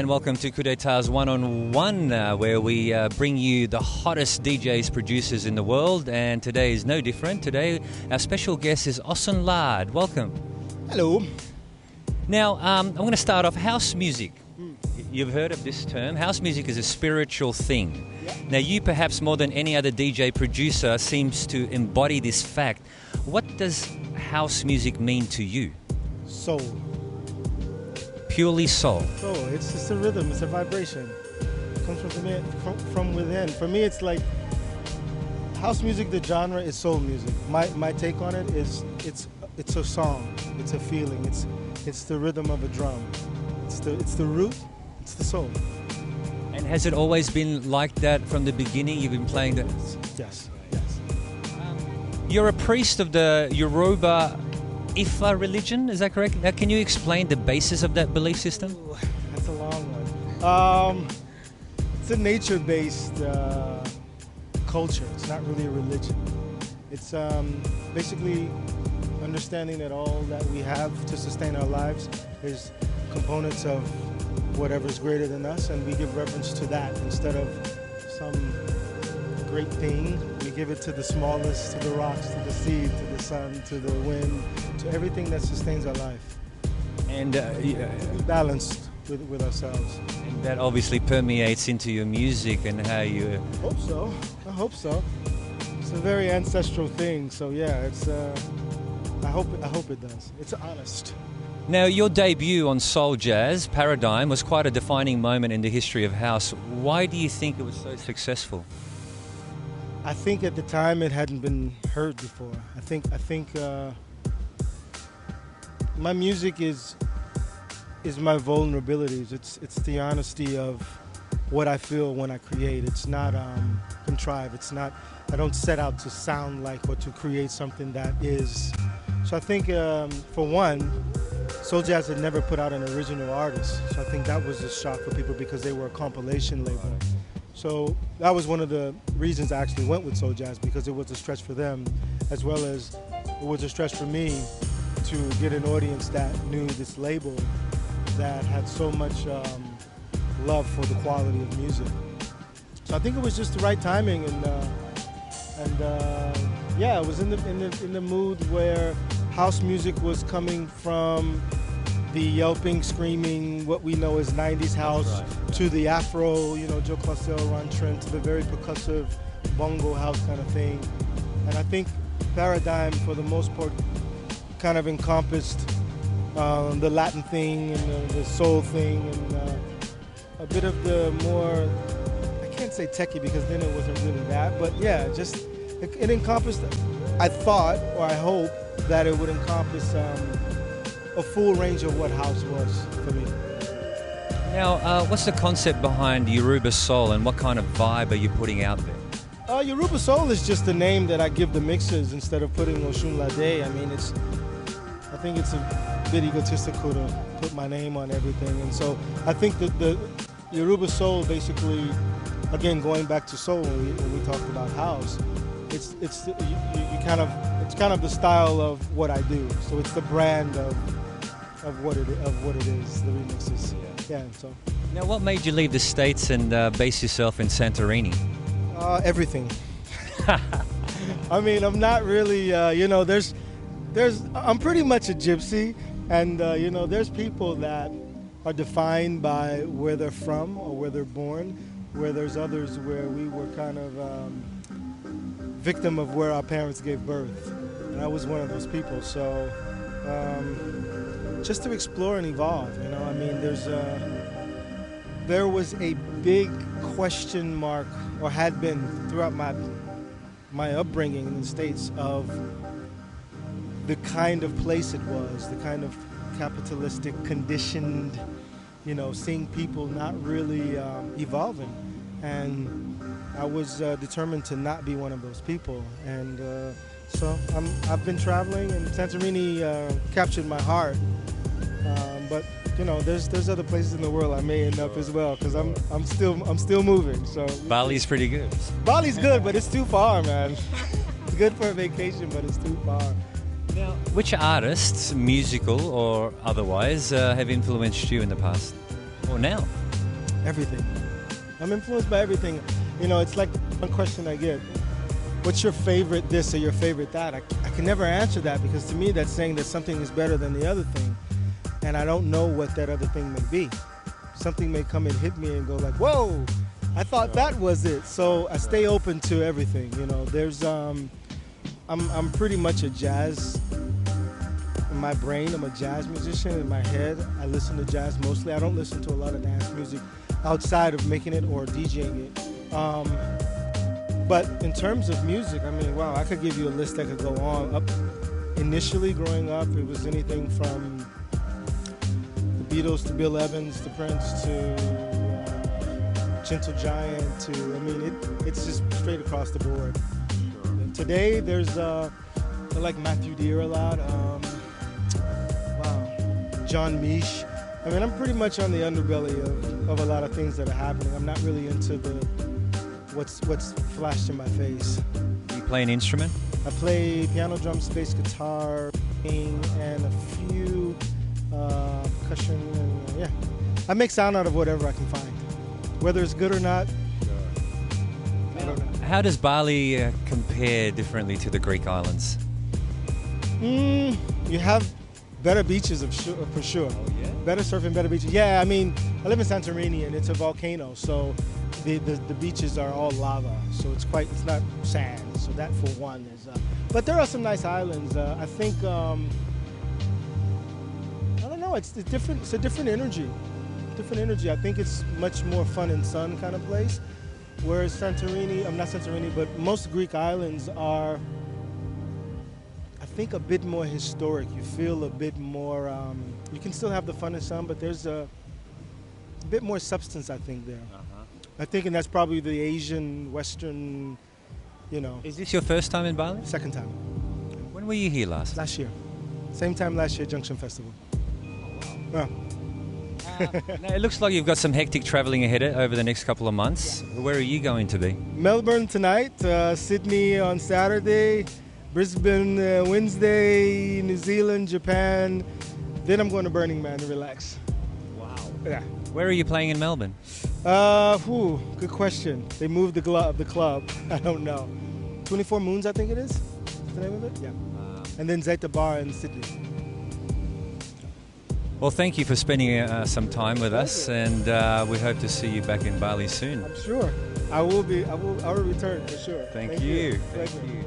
and welcome to Coup d'Etat's One-on-One, where we bring you the hottest DJs, producers in the world, and today is no different. Today, our special guest is Osunlade. Welcome. Hello. Now, I'm going to start off house music. You've heard of this term. House music is a spiritual thing. Yeah. Now, you perhaps more than any other DJ producer seems to embody this fact. What does house music mean to you? Soul. Purely soul. Soul. It's just a rhythm. It's a vibration. It comes from within. For me, it's like house music. The genre is soul music. My take on it is it's a song. It's a feeling. It's the rhythm of a drum. It's the root. It's the soul. And has it always been like that from the beginning? You've been playing that? Yes. You're a priest of the Yoruba Ifa religion, is that correct? Now, can you explain the basis of that belief system? Ooh, that's a long one. It's a nature-based culture. It's not really a religion. It's basically understanding that all that we have to sustain our lives is components of whatever's greater than us, and we give reverence to that instead of some great thing. We give it to the smallest, to the rocks, to the seed, to the sun, to the wind, to everything that sustains our life. And Be balanced with ourselves. and that obviously permeates into your music and how you... I hope so. It's a very ancestral thing, so yeah, it's. I hope it does. It's honest. Now, your debut on Soul Jazz, Paradigm, was quite a defining moment in the history of house. Why do you think it was so successful? I think at the time it hadn't been heard before. I think my music is my vulnerabilities. It's the honesty of what I feel when I create. It's not contrived. It's not. I don't set out to sound like or to create something that is. So I think for one, Soul Jazz had never put out an original artist. So I think that was a shock for people because they were a compilation label. So that was one of the reasons I actually went with Soul Jazz, because it was a stretch for them, as well as it was a stretch for me to get an audience that knew this label that had so much love for the quality of music. So I think it was just the right timing, and yeah, it was in the mood where house music was coming from the yelping, screaming, what we know as 90s house, to the Afro, Joe Claussell, Ron Trent, to the very percussive bongo house kind of thing. And I think Paradigm, for the most part, kind of encompassed the Latin thing and the soul thing and a bit of the more, I can't say techie because then it wasn't really that, but yeah, just it encompassed, I thought, or I hope, that it would encompass a full range of what house was for me. Now, what's the concept behind Yoruba Soul and what kind of vibe are you putting out there? Yoruba Soul is just the name that I give the mixes instead of putting Osunlade. I mean, I think it's a bit egotistical to put my name on everything, and so I think that the Yoruba Soul, basically, again going back to soul when we talked about house, it's kind of the style of what I do. So it's the brand of what it is, the remixes. Yeah. So. Now, what made you leave the States and base yourself in Santorini? Everything. I mean, I'm not really. I'm pretty much a gypsy, and there's people that are defined by where they're from or where they're born. Where there's others where we were kind of victim of where our parents gave birth, and I was one of those people. So just to explore and evolve, I mean, there was a big question mark, or had been throughout my upbringing in the States, of the kind of place it was, the kind of capitalistic, conditioned, seeing people not really evolving, and I was determined to not be one of those people, and so I've been traveling, and Santorini captured my heart. But there's other places in the world I may end up as well, because I'm still moving. So Bali's pretty good. Bali's good, but it's too far, man. It's good for a vacation, but it's too far. Now, which artists, musical or otherwise, have influenced you in the past or now? Everything. I'm influenced by everything. You know, it's like one question I get. What's your favorite this or your favorite that? I can never answer that, because to me that's saying that something is better than the other thing. And I don't know what that other thing may be. Something may come and hit me and go like, whoa, I thought that was it. So I stay open to everything. You know, there's, I'm pretty much a jazz, in my brain, I'm a jazz musician. In my head, I listen to jazz mostly. I don't listen to a lot of dance music outside of making it or DJing it. But in terms of music, I mean, wow, I could give you a list that could go on. Up initially, growing up, it was anything from the Beatles to Bill Evans to Prince to Gentle Giant to, I mean, it's just straight across the board. Today, there's, I like Matthew Deere a lot. John Misch. I mean, I'm pretty much on the underbelly of a lot of things that are happening. I'm not really into the what's flashed in my face. Do you play an instrument? I play piano, drums, bass, guitar, and a few percussion. And, yeah, I make sound out of whatever I can find, whether it's good or not. I don't know. How does Bali compare differently to the Greek islands? You have better beaches for sure. Oh, yeah? Better surfing, better beaches. Yeah, I mean, I live in Santorini and it's a volcano, so the beaches are all lava, so it's not sand. So that for one is. But there are some nice islands. I think I don't know. It's different. It's a different energy. Different energy. I think it's much more fun and sun kind of place. Whereas Santorini, I'm not Santorini, but most Greek islands are, I think, a bit more historic. You feel a bit more, you can still have the fun and sun, but there's a bit more substance, I think, there. I think, and that's probably the Asian, Western, you know. Is this your first time in Bali? Second time. When were you here last? Last year. Same time last year, Junction Festival. Oh. Now, it looks like you've got some hectic travelling ahead over the next couple of months. Where are you going to be? Melbourne tonight, Sydney on Saturday, Brisbane Wednesday, New Zealand, Japan. Then I'm going to Burning Man to relax. Wow. Yeah. Where are you playing in Melbourne? Good question. They moved the club. I don't know. 24 Moons, I think it is. The name of it? Yeah. And then Zeta Bar in Sydney. Well, thank you for spending some time with us, and we hope to see you back in Bali soon. I'm sure. I will return for sure. Thank you. Thank you.